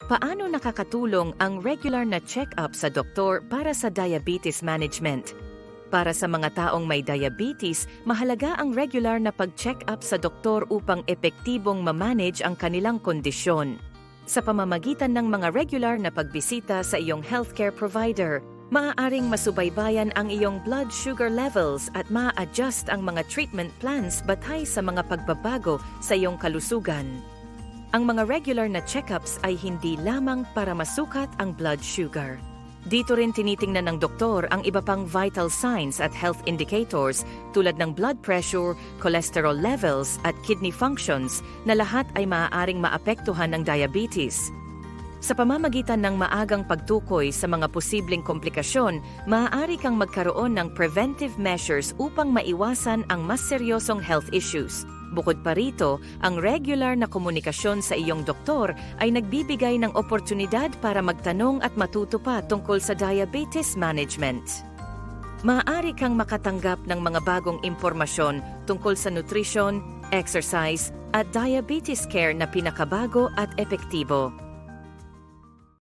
Paano nakakatulong ang regular na check-up sa doktor para sa diabetes management? Para sa mga taong may diabetes, mahalaga ang regular na pag-check-up sa doktor upang epektibong ma-manage ang kanilang kondisyon. Sa pamamagitan ng mga regular na pagbisita sa iyong healthcare provider, maaaring masubaybayan ang iyong blood sugar levels at ma-adjust ang mga treatment plans batay sa mga pagbabago sa iyong kalusugan. Ang mga regular na checkups ay hindi lamang para masukat ang blood sugar. Dito rin tinitingnan ng doktor ang iba pang vital signs at health indicators tulad ng blood pressure, cholesterol levels at kidney functions na lahat ay maaaring maapektuhan ng diabetes. Sa pamamagitan ng maagang pagtukoy sa mga posibleng komplikasyon, maaari kang magkaroon ng preventive measures upang maiwasan ang mas seryosong health issues. Bukod pa rito, ang regular na komunikasyon sa iyong doktor ay nagbibigay ng oportunidad para magtanong at matuto pa tungkol sa diabetes management. Maaari kang makatanggap ng mga bagong impormasyon tungkol sa nutrition, exercise, at diabetes care na pinakabago at epektibo.